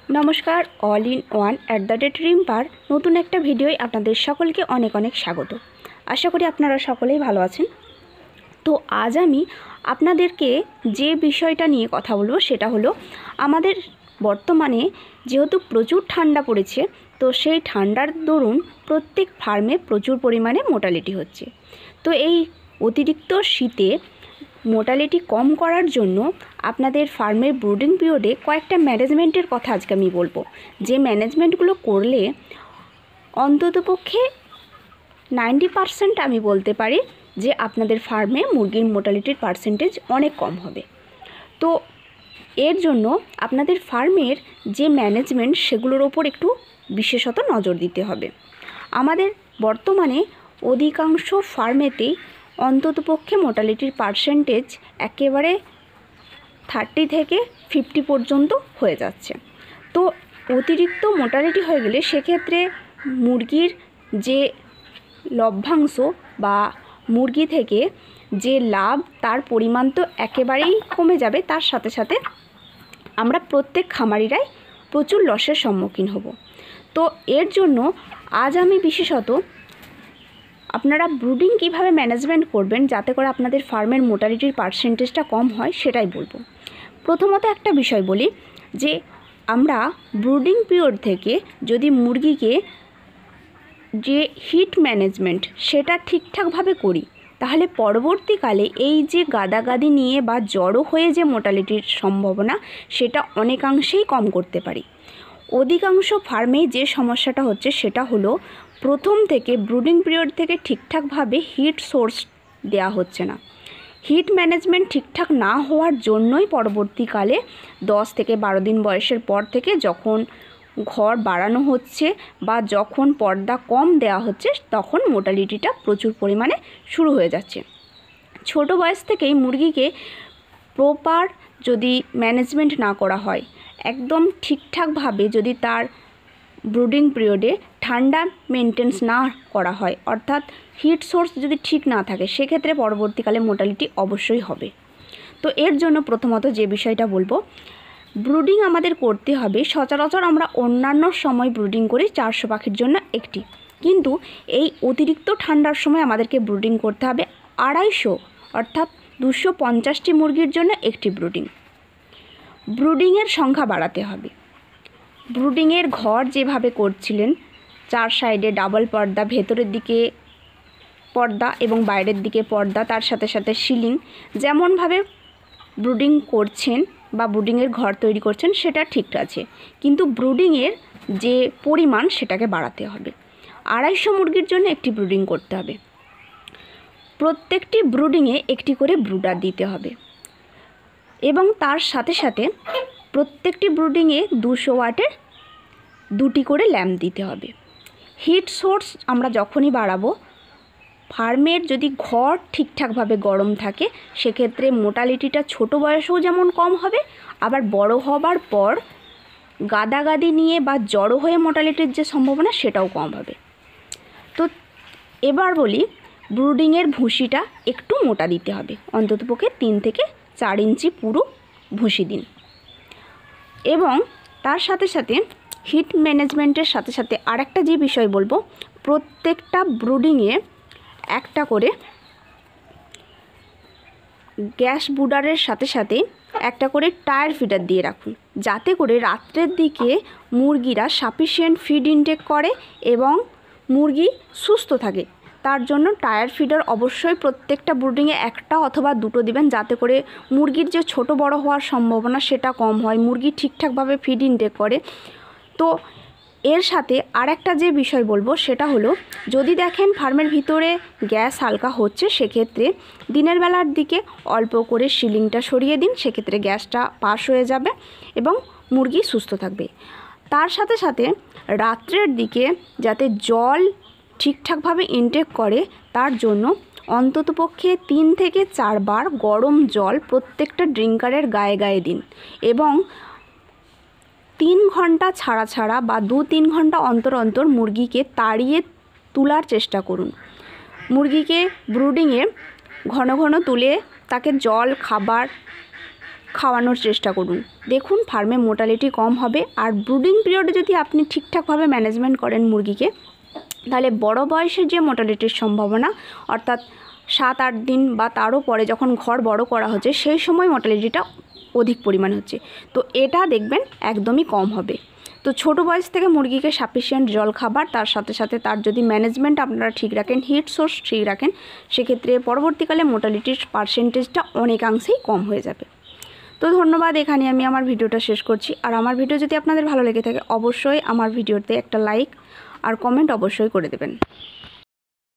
নমস্কার, all in one @রিম্পার নতুন একটা ভিডিওয় আপনাদের সকলকে অনেক অনেক স্বাগত। আশা করি আপনারা সকলেই ভালো আছেন। তো আজ আমি আপনাদেরকে যে বিষয়টা নিয়ে কথা বলবো সেটা হলো আমাদের বর্তমানে যেহেতু প্রচুর ঠান্ডা পড়েছে, তো সেই ঠান্ডার দরুন প্রত্যেক ফার্মে প্রচুর পরিমাণে মোর্টালিটি হচ্ছে। তো এই অতিরিক্ত শীতে মোর্টালিটি কম করার জন্য আপনাদের ফার্মের ব্রুডিং পিরিয়ডে কয়েকটা ম্যানেজমেন্টের কথা আজকে আমি বলবো, যে ম্যানেজমেন্টগুলো করলে অন্ততপক্ষে 90% আমি বলতে পারি যে আপনাদের ফার্মে মুরগির মোর্টালিটির পার্সেন্টেজ অনেক কম হবে। তো এর জন্য আপনাদের ফার্মের যে ম্যানেজমেন্ট সেগুলোর ওপর একটু বিশেষত নজর দিতে হবে। আমাদের বর্তমানে অধিকাংশ ফার্মেতেই অন্ততপক্ষে মোর্টালিটির পার্সেন্টেজ একেবারে 30 থেকে 50 পর্যন্ত হয়ে যাচ্ছে। তো অতিরিক্ত মোর্টালিটি হয়ে গেলে সেক্ষেত্রে মুরগির যে লভ্যাংশ বা মুরগি থেকে যে লাভ তার পরিমাণ তো একেবারেই কমে যাবে, তার সাথে সাথে আমরা প্রত্যেক খামারিরাই প্রচুর লসের সম্মুখীন হব। তো এর জন্য আজ আমি বিশেষত আপনারা ব্রুডিং কিভাবে ম্যানেজমেন্ট করবেন যাতে করে আপনাদের ফার্মের মোর্টালিটির পার্সেন্টেজটা কম হয় সেটাই বলবো। প্রথমত একটা বিষয় বলি যে আমরা ব্রুডিং পিরিয়ড থেকে যদি মুরগিকে যে হিট ম্যানেজমেন্ট সেটা ঠিকঠাকভাবে করি, তাহলে পরবর্তীকালে এই যে গাদাগাদি নিয়ে বা জড়ো হয়ে যে মোর্টালিটির সম্ভাবনা সেটা অনেকাংশেই কম করতে পারি। অধিকাংশ ফার্মেই যে সমস্যাটা হচ্ছে সেটা হলো প্রথম থেকে ব্রুডিং পিরিয়ড থেকে ঠিকঠাকভাবে হিট সোর্স দেওয়া হচ্ছে না। হিট ম্যানেজমেন্ট ঠিকঠাক না হওয়ার জন্যই পরবর্তীকালে 10 থেকে 12 দিন বয়সের পর থেকে যখন ঘর বাড়ানো হচ্ছে বা যখন পর্দা কম দেওয়া হচ্ছে তখন মোর্টালিটিটা প্রচুর পরিমাণে শুরু হয়ে যাচ্ছে। ছোট বয়স থেকেই মুরগিকে প্রপার যদি ম্যানেজমেন্ট না করা হয়, একদম ঠিকঠাকভাবে যদি তার ব্রুডিং পিরিয়ডে ঠান্ডা মেনটেন্স না করা হয়, অর্থাৎ হিট সোর্স যদি ঠিক না থাকে, সেক্ষেত্রে পরবর্তীকালে মোর্টালিটি অবশ্যই হবে। তো এর জন্য প্রথমত যে বিষয়টা বলবো, ব্রুডিং আমাদের করতে হবে। সচরাচর আমরা অন্যান্য সময় ব্রুডিং করি 400 পাখির জন্য একটি, কিন্তু এই অতিরিক্ত ঠান্ডার সময় আমাদেরকে ব্রুডিং করতে হবে 250, অর্থাৎ 250টি মুরগির জন্য একটি ব্রুডিং। ব্রুডিংয়ের সংখ্যা বাড়াতে হবে। ব্রুডিংয়ের ঘর যেভাবে করছিলেন 4 সাইডে ডাবল পর্দা, ভেতরের দিকে পর্দা এবং বাইরের দিকে পর্দা, তার সাথে সাথে সিলিং, যেমনভাবে ব্রুডিং করছেন বা ব্রুডিংয়ের ঘর তৈরি করছেন সেটা ঠিক আছে, কিন্তু ব্রুডিংয়ের যে পরিমাণ সেটাকে বাড়াতে হবে। 250 মুরগির জন্য একটি ব্রুডিং করতে হবে। প্রত্যেকটি ব্রুডিংয়ে একটি করে ব্রুডার দিতে হবে এবং তার সাথে সাথে প্রত্যেকটি ব্রুডিংয়ে 200 ওয়াটের 2টি করে ল্যাম্প দিতে হবে। হিট সোর্স আমরা যখনই বাড়াবো, ফার্মের যদি ঘর ঠিকঠাকভাবে গরম থাকে সেক্ষেত্রে মোর্টালিটিটা ছোট বয়সেও যেমন কম হবে, আবার বড় হবার পর গাদাগাদি নিয়ে বা জড়ো হয়ে মোর্টালিটির যে সম্ভাবনা সেটাও কম হবে। তো এবার বলি, ব্রুডিংয়ের ভুসিটা একটু মোটা দিতে হবে, অন্ততপক্ষে 3 থেকে 4 ইঞ্চি পুরো ভুসি দিন। এবং তার সাথে সাথে হিট ম্যানেজমেন্টের সাথে সাথে আরেকটা যে বিষয় বলবো, প্রত্যেকটা ব্রুডিংয়ে একটা করে গ্যাস বুডারের সাথে সাথে একটা করে টায়ার ফিডার দিয়ে রাখুন, যাতে করে রাত্রের দিকে মুরগিরা সাফিসিয়েন্ট ফিড ইনটেক করে এবং মুরগি সুস্থ থাকে। তার জন্য টায়ার ফিডার অবশ্যই প্রত্যেকটা ব্রুডিংয়ে একটা অথবা 2টো দিবেন, যাতে করে মুরগির যে ছোট বড় হওয়ার সম্ভাবনা সেটা কম হয়, মুরগি ঠিকঠাকভাবে ফিড ইনটেক করে। তো এর সাথে আরেকটা যে বিষয় বলবো সেটা হলো, যদি দেখেন ফার্মের ভিতরে গ্যাস হালকা হচ্ছে, সেক্ষেত্রে দিনের বেলার দিকে অল্প করে সিলিংটা সরিয়ে দিন, সেক্ষেত্রে গ্যাসটা পাস হয়ে যাবে এবং মুরগি সুস্থ থাকবে। তার সাথে সাথে রাত্রের দিকে যাতে জল ঠিকঠাকভাবে ইনটেক করে তার জন্য অন্ততপক্ষে 3 থেকে 4 বার গরম জল প্রত্যেকটা ড্রিঙ্কারের গায়ে গায়ে দিন এবং 3 ঘন্টা ছাড়া ছাড়া বা 2-3 ঘন্টা অন্তর অন্তর মুরগিকে তাড়িয়ে তোলার চেষ্টা করুন। মুরগিকে ব্রুডিংয়ে ঘন ঘন তুলে তাকে জল খাবার খাওয়ানোর চেষ্টা করুন। দেখুন ফার্মে মোর্টালিটি কম হবে। আর ব্রুডিং পিরিয়ডে যদি আপনি ঠিকঠাকভাবে ম্যানেজমেন্ট করেন মুরগিকে, তাহলে বড় বয়সের যে মোর্টালিটির সম্ভাবনা, অর্থাৎ 7-8 দিন বা তারও পরে যখন ঘর বড় করা হচ্ছে সেই সময় মোর্টালিটিটা অধিক পরিমাণ হচ্ছে, তো এটা দেখবেন একদমই কম হবে। তো ছোট বয়স থেকে মুরগিকে সাফিসিয়েন্ট জল খাবার, তার সাথে সাথে তার যদি ম্যানেজমেন্ট আপনারা ঠিক রাখেন, হিট সোর্স ঠিক রাখেন, সেক্ষেত্রে পরবর্তীকালে মোর্টালিটির পার্সেন্টেজটা অনেকাংশেই কম হয়ে যাবে। তো ধন্যবাদ, এখানে আমি আমার ভিডিওটা শেষ করছি। আর আমার ভিডিও যদি আপনাদের ভালো লেগে থাকে অবশ্যই আমার ভিডিওতে একটা লাইক আর কমেন্ট অবশ্যই করে দেবেন।